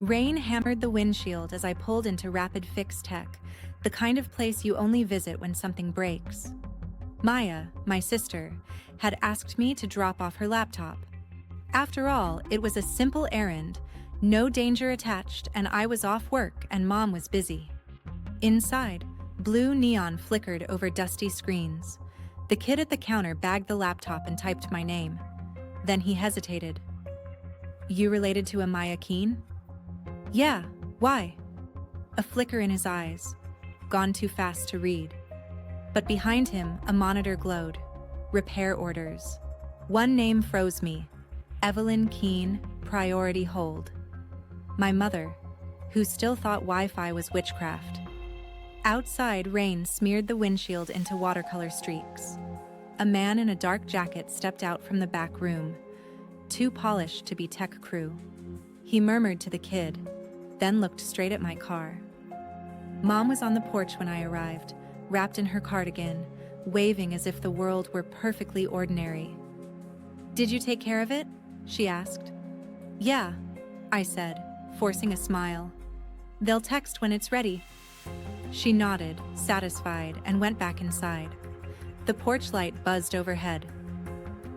Rain hammered the windshield as I pulled into Rapid Fix Tech, the kind of place you only visit when something breaks. Maya, my sister, had asked me to drop off her laptop. After all, it was a simple errand, no danger attached, and I was off work and Mom was busy. Inside, blue neon flickered over dusty screens. The kid at the counter bagged the laptop and typed my name. Then he hesitated. "You related to a Maya Keene?" "Yeah, why?" A flicker in his eyes, gone too fast to read. But behind him, a monitor glowed. Repair orders. One name froze me. Evelyn Keene, priority hold. My mother, who still thought Wi-Fi was witchcraft. Outside, rain smeared the windshield into watercolor streaks. A man in a dark jacket stepped out from the back room, too polished to be tech crew. He murmured to the kid, then looked straight at my car. Mom was on the porch when I arrived, wrapped in her cardigan, waving as if the world were perfectly ordinary. "Did you take care of it?" she asked. "Yeah," I said, forcing a smile. "They'll text when it's ready." She nodded, satisfied, and went back inside. The porch light buzzed overhead.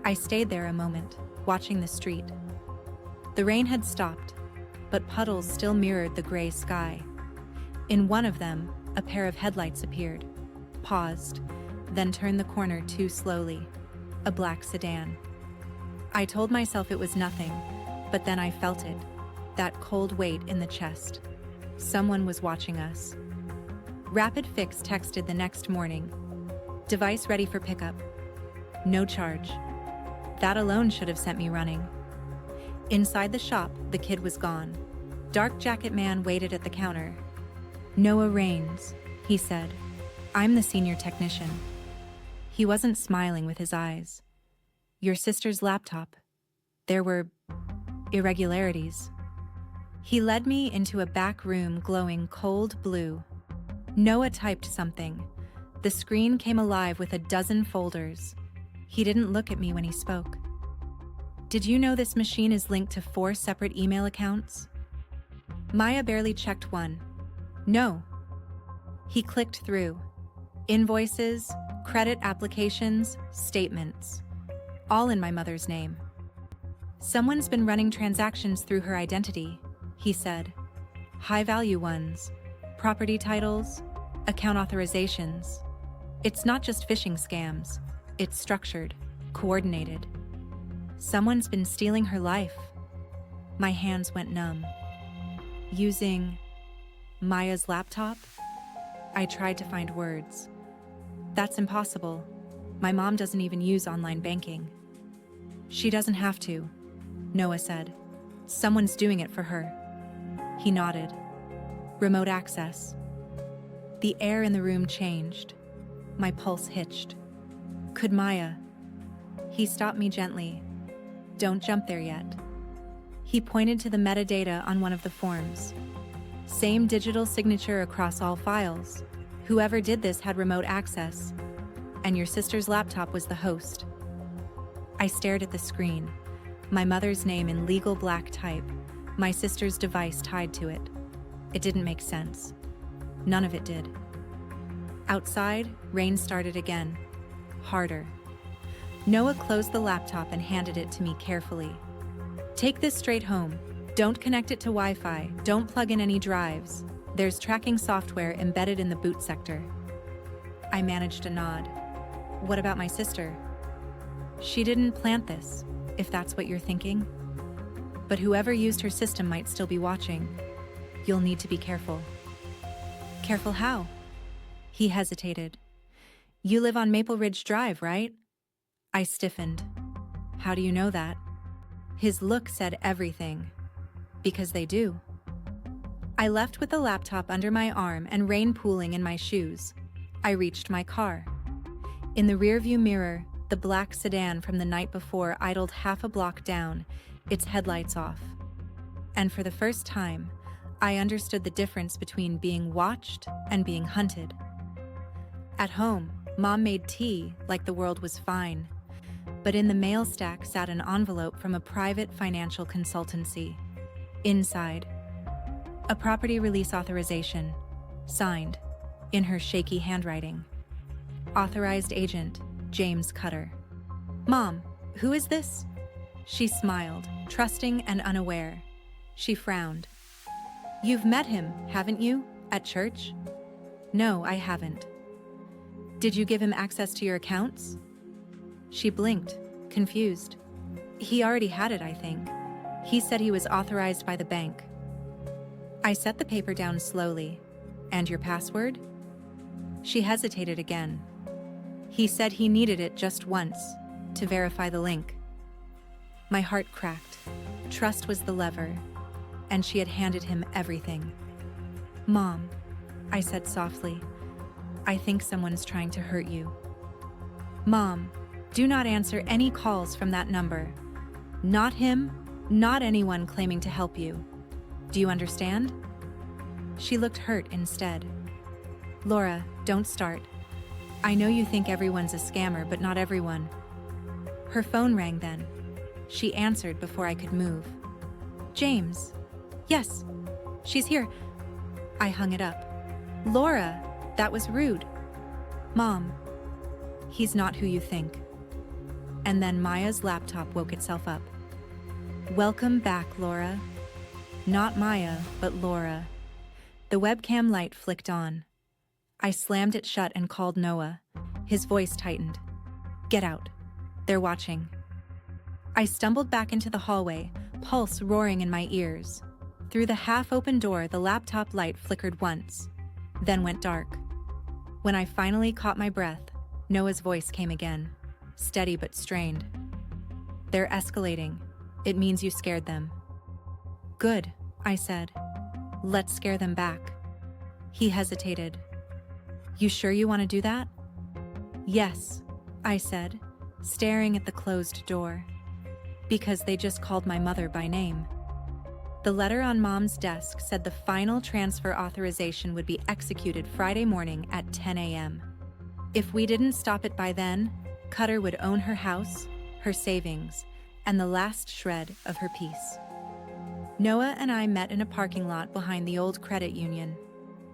I stayed there a moment, watching the street. The rain had stopped, but puddles still mirrored the gray sky. In one of them, a pair of headlights appeared, paused, then turned the corner too slowly. A black sedan. I told myself it was nothing, but then I felt it, that cold weight in the chest. Someone was watching us. Rapid Fix texted the next morning. "Device ready for pickup. No charge." That alone should have sent me running. Inside the shop, the kid was gone. Dark jacket man waited at the counter. "Noah Rains," he said. "I'm the senior technician." He wasn't smiling with his eyes. "Your sister's laptop. There were irregularities." He led me into a back room glowing cold blue. Noah typed something. The screen came alive with a dozen folders. He didn't look at me when he spoke. "Did you know this machine is linked to 4 separate email accounts?" Maya barely checked one. "No." He clicked through. Invoices, credit applications, statements. All in my mother's name. "Someone's been running transactions through her identity," he said. "High-value ones. Property titles, account authorizations. It's not just phishing scams. It's structured, coordinated. Someone's been stealing her life." My hands went numb. "Using Maya's laptop?" I tried to find words. "That's impossible. My mom doesn't even use online banking." "She doesn't have to," Noah said. "Someone's doing it for her." He nodded. "Remote access." The air in the room changed. My pulse hitched. "Could Maya?" He stopped me gently. "Don't jump there yet." He pointed to the metadata on one of the forms. Same digital signature across all files. Whoever did this had remote access, and your sister's laptop was the host. I stared at the screen. My mother's name in legal black type, my sister's device tied to it. It didn't make sense. None of it did. Outside, rain started again. Harder. Noah closed the laptop and handed it to me carefully. "Take this straight home. Don't connect it to Wi-Fi. Don't plug in any drives. There's tracking software embedded in the boot sector." I managed a nod. "What about my sister?" "She didn't plant this, if that's what you're thinking. But whoever used her system might still be watching. You'll need to be careful." "Careful how?" He hesitated. "You live on Maple Ridge Drive, right?" I stiffened. "How do you know that?" His look said everything. "Because they do." I left with the laptop under my arm and rain pooling in my shoes. I reached my car. In the rearview mirror, the black sedan from the night before idled half a block down, its headlights off. And for the first time, I understood the difference between being watched and being hunted. At home, Mom made tea like the world was fine. But in the mail stack sat an envelope from a private financial consultancy. Inside, A property release authorization, signed, in her shaky handwriting. Authorized agent, James Cutter. Mom, who is this? She smiled, trusting and unaware. She frowned. You've met him, haven't you, at church? No, I haven't. Did you give him access to your accounts? She blinked, confused. He already had it, I think. He said he was authorized by the bank. I set the paper down slowly. And your password? She hesitated again. He said he needed it just once, to verify the link. My heart cracked. Trust was the lever, and she had handed him everything. Mom, I said softly, I think someone's trying to hurt you. Mom, do not answer any calls from that number. Not him, not anyone claiming to help you. Do you understand? She looked hurt instead. Laura, don't start. I know you think everyone's a scammer, but not everyone. Her phone rang then. She answered before I could move. James. Yes, she's here. I hung it up. Laura, that was rude. Mom, he's not who you think. And then Maya's laptop woke itself up. Welcome back, Laura. Not Maya, but Laura. The webcam light flicked on. I slammed it shut and called Noah. His voice tightened. Get out. They're watching. I stumbled back into the hallway, pulse roaring in my ears. Through the half-open door, the laptop light flickered once, then went dark. When I finally caught my breath, Noah's voice came again, steady but strained. They're escalating. It means you scared them. Good, I said. Let's scare them back. He hesitated. You sure you want to do that? Yes, I said, staring at the closed door. Because they just called my mother by name. The letter on Mom's desk said the final transfer authorization would be executed Friday morning at 10 a.m. If we didn't stop it by then, Cutter would own her house, her savings, and the last shred of her peace. Noah and I met in a parking lot behind the old credit union.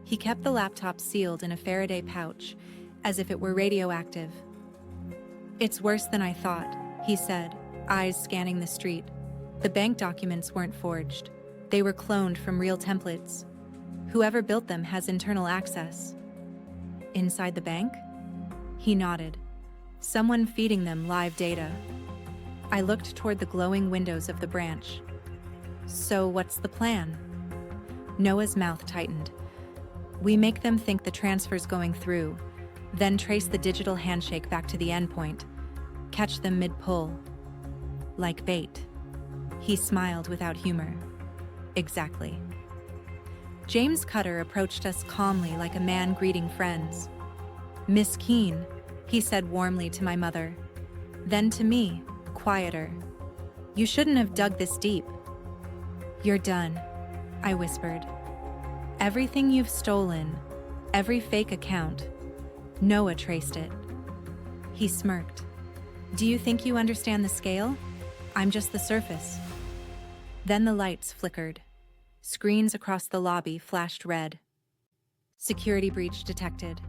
He kept the laptop sealed in a Faraday pouch, as if it were radioactive. It's worse than I thought, he said, eyes scanning the street. The bank documents weren't forged. They were cloned from real templates. Whoever built them has internal access. Inside the bank? He nodded. Someone feeding them live data. I looked toward the glowing windows of the branch. So what's the plan? Noah's mouth tightened. We make them think the transfer's going through, then trace the digital handshake back to the endpoint. Catch them mid-pull. Like bait. He smiled without humor. Exactly. James Cutter approached us calmly like a man greeting friends. Miss Keene, he said warmly to my mother. Then to me, quieter. You shouldn't have dug this deep. You're done, I whispered. Everything you've stolen, every fake account, Noah traced it. He smirked. Do you think you understand the scale? I'm just the surface. Then the lights flickered. Screens across the lobby flashed red. Security breach detected.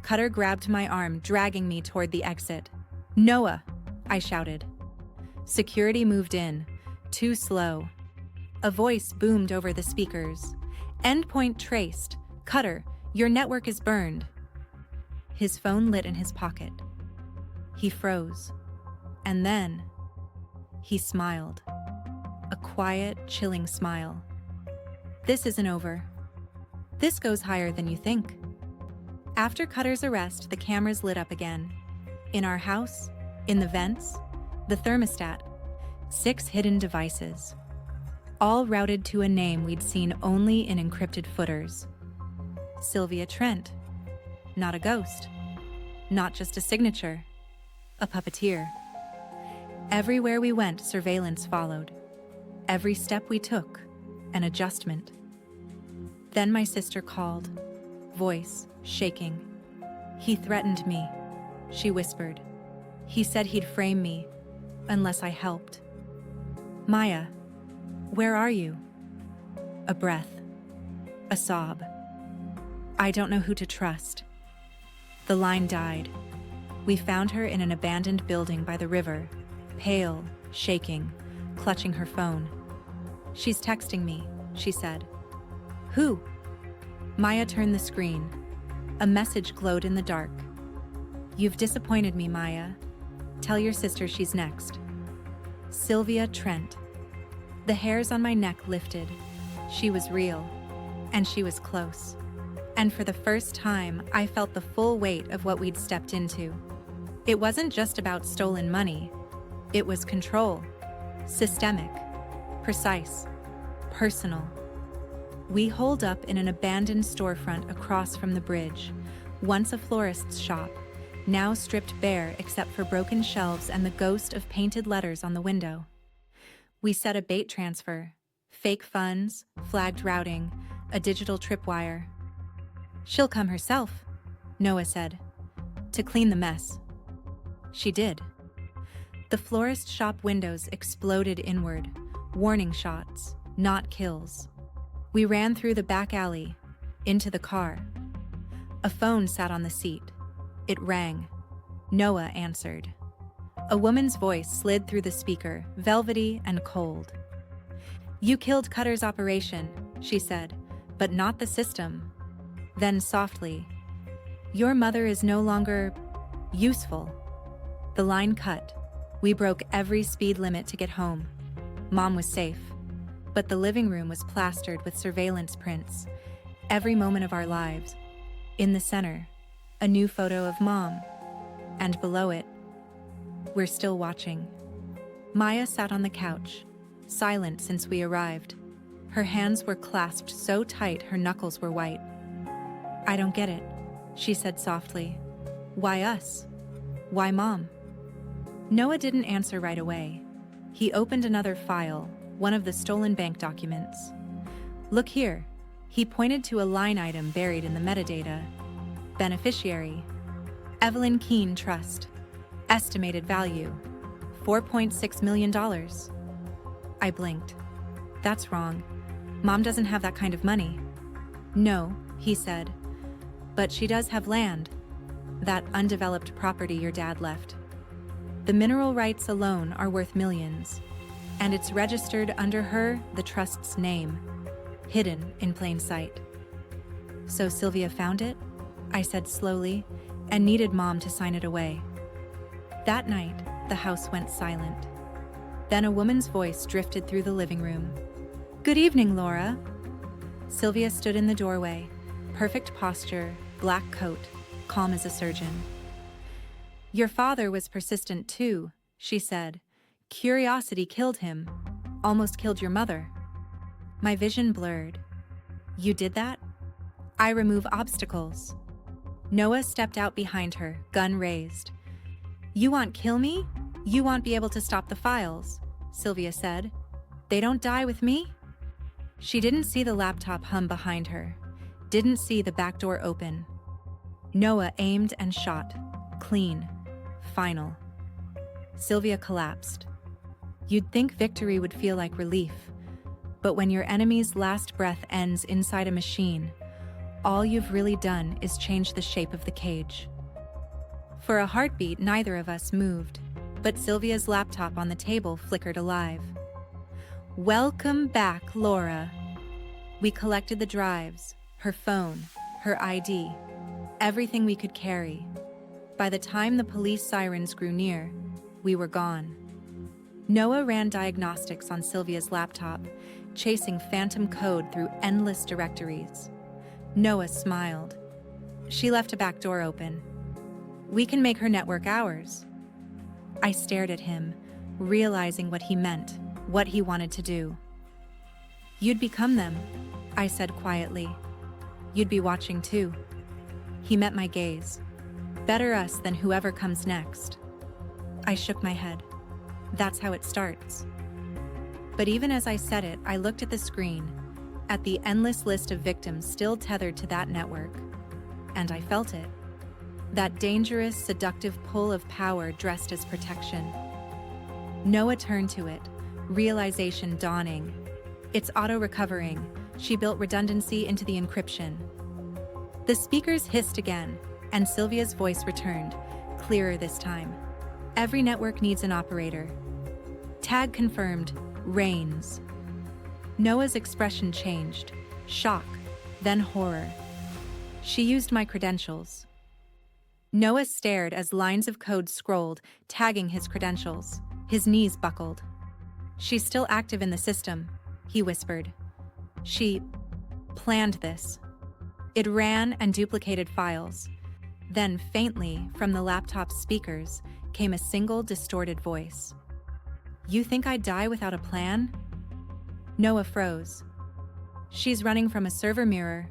Cutter grabbed my arm, dragging me toward the exit. Noah, I shouted. Security moved in, too slow. A voice boomed over the speakers. Endpoint traced. Cutter, your network is burned. His phone lit in his pocket. He froze. And then, he smiled. A quiet, chilling smile. This isn't over. This goes higher than you think. After Cutter's arrest, the cameras lit up again. In our house, in the vents, the thermostat, 6 hidden devices. All routed to a name we'd seen only in encrypted footers. Sylvia Trent. Not a ghost. Not just a signature. A puppeteer. Everywhere we went, surveillance followed. Every step we took, an adjustment. Then my sister called, voice shaking. He threatened me, she whispered. He said he'd frame me, unless I helped. Maya, where are you? A breath. A sob. I don't know who to trust. The line died. We found her in an abandoned building by the river, pale, shaking, clutching her phone. She's texting me, she said. Who? Maya turned the screen. A message glowed in the dark. You've disappointed me, Maya. Tell your sister she's next. Sylvia Trent. The hairs on my neck lifted. She was real, and she was close. And for the first time, I felt the full weight of what we'd stepped into. It wasn't just about stolen money. It was control. Systemic. Precise. Personal. We holed up in an abandoned storefront across from the bridge, once a florist's shop, now stripped bare except for broken shelves and the ghost of painted letters on the window. We set a bait transfer, fake funds, flagged routing, a digital tripwire. She'll come herself, Noah said, to clean the mess. She did. The florist shop windows exploded inward, warning shots, not kills. We ran through the back alley, into the car. A phone sat on the seat. It rang. Noah answered. A woman's voice slid through the speaker, velvety and cold. You killed Cutter's operation, she said, but not the system. Then softly, your mother is no longer useful. The line cut. We broke every speed limit to get home. Mom was safe, but the living room was plastered with surveillance prints, every moment of our lives. In the center, a new photo of Mom, and below it, we're still watching. Maya sat on the couch, silent since we arrived. Her hands were clasped so tight her knuckles were white. I don't get it, she said softly. Why us? Why Mom? Noah didn't answer right away. He opened another file, one of the stolen bank documents. Look here. He pointed to a line item buried in the metadata. Beneficiary, Evelyn Keene Trust. Estimated value, $4.6 million. I blinked. That's wrong. Mom doesn't have that kind of money. No, he said. But she does have land. That undeveloped property your dad left. The mineral rights alone are worth millions. And it's registered under her, the trust's name, hidden in plain sight. So Sylvia found it? I said slowly, and needed Mom to sign it away. That night, the house went silent. Then a woman's voice drifted through the living room. Good evening, Laura. Sylvia stood in the doorway, perfect posture, black coat, calm as a surgeon. Your father was persistent too, she said. Curiosity killed him, almost killed your mother. My vision blurred. You did that? I remove obstacles. Noah stepped out behind her, gun raised. You want kill me? You won't be able to stop the files, Sylvia said. They don't die with me? She didn't see the laptop hum behind her, didn't see the back door open. Noah aimed and shot, clean, final. Sylvia collapsed. You'd think victory would feel like relief, but when your enemy's last breath ends inside a machine, all you've really done is change the shape of the cage. For a heartbeat, neither of us moved, but Sylvia's laptop on the table flickered alive. Welcome back, Laura. We collected the drives, her phone, her ID, everything we could carry. By the time the police sirens grew near, we were gone. Noah ran diagnostics on Sylvia's laptop, chasing phantom code through endless directories. Noah smiled. She left a back door open. We can make her network ours. I stared at him, realizing what he meant, what he wanted to do. You'd become them, I said quietly. You'd be watching too. He met my gaze. Better us than whoever comes next. I shook my head. That's how it starts. But even as I said it, I looked at the screen, at the endless list of victims still tethered to that network, and I felt it. That dangerous, seductive pull of power dressed as protection. Noah turned to it, realization dawning. It's auto-recovering, She built redundancy into the encryption. The speakers hissed again, and Sylvia's voice returned, clearer this time. Every network needs an operator. Tag confirmed, Reigns. Noah's expression changed, shock, then horror. She used my credentials. Noah stared as lines of code scrolled, tagging his credentials. His knees buckled. She's still active in the system, he whispered. She planned this. It ran and duplicated files. Then, faintly, from the laptop's speakers, came a single distorted voice. You think I'd die without a plan? Noah froze. She's running from a server mirror.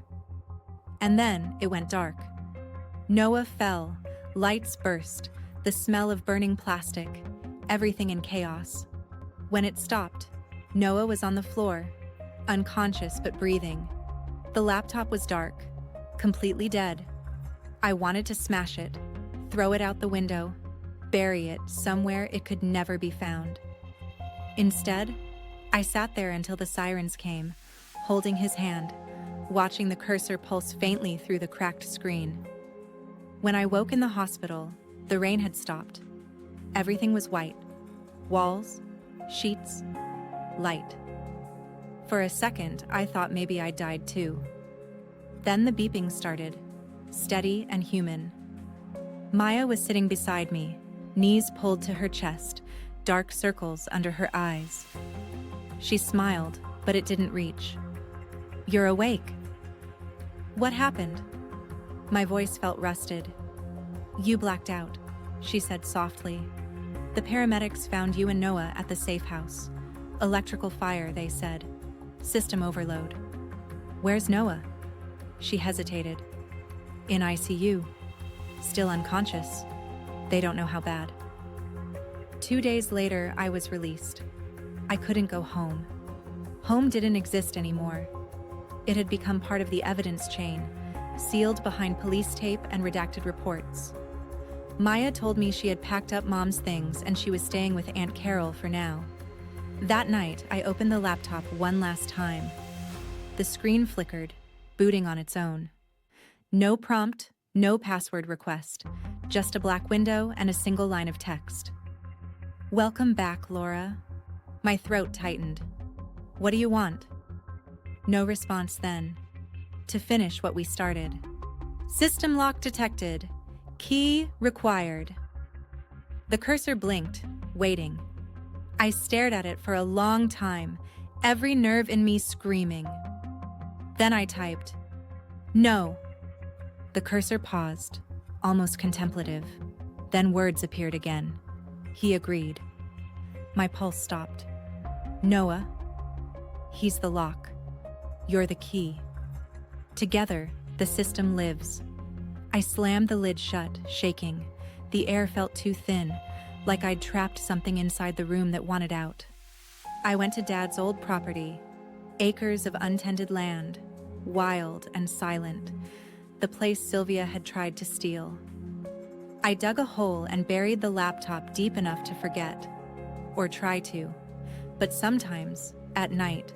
And then it went dark. Noah fell, lights burst, the smell of burning plastic, everything in chaos. When it stopped, Noah was on the floor, unconscious but breathing. The laptop was dark, completely dead. I wanted to smash it, throw it out the window, bury it somewhere it could never be found. Instead, I sat there until the sirens came, holding his hand, watching the cursor pulse faintly through the cracked screen. When I woke in the hospital, the rain had stopped. Everything was white. Walls, sheets, light. For a second, I thought maybe I died too. Then the beeping started, steady and human. Maya was sitting beside me, knees pulled to her chest, dark circles under her eyes. She smiled, but it didn't reach. You're awake. What happened? My voice felt rusted. You blacked out, she said softly. The paramedics found you and Noah at the safe house. Electrical fire, they said. System overload. Where's Noah? She hesitated. In ICU. Still unconscious. They don't know how bad. 2 days later, I was released. I couldn't go home. Home didn't exist anymore. It had become part of the evidence chain, sealed behind police tape and redacted reports. Maya told me she had packed up Mom's things and she was staying with Aunt Carol for now. That night, I opened the laptop one last time. The screen flickered, booting on its own. No prompt, no password request, just a black window and a single line of text. Welcome back, Laura. My throat tightened. What do you want? No response then. To finish what we started. System lock detected. Key required. The cursor blinked, waiting. I stared at it for a long time, every nerve in me screaming. Then I typed, no. The cursor paused, almost contemplative. Then words appeared again. He agreed. My pulse stopped. Noah, he's the lock. You're the key. Together, the system lives. I slammed the lid shut, shaking. The air felt too thin, like I'd trapped something inside the room that wanted out. I went to Dad's old property, acres of untended land, wild and silent, the place Sylvia had tried to steal. I dug a hole and buried the laptop deep enough to forget, or try to. But sometimes, at night,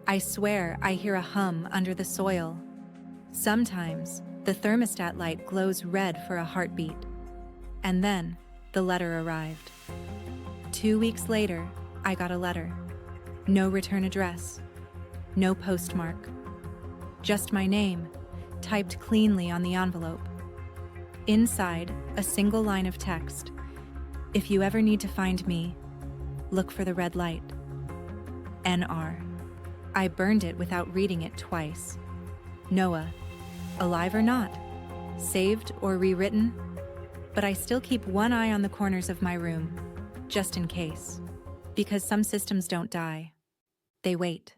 I swear I hear a hum under the soil. Sometimes, the thermostat light glows red for a heartbeat. And then, the letter arrived. 2 weeks later, I got a letter. No return address. No postmark. Just my name, typed cleanly on the envelope. Inside, a single line of text. If you ever need to find me, look for the red light. NR. I burned it without reading it twice. Noah, alive or not, saved or rewritten, but I still keep one eye on the corners of my room, just in case. Because some systems don't die. They wait.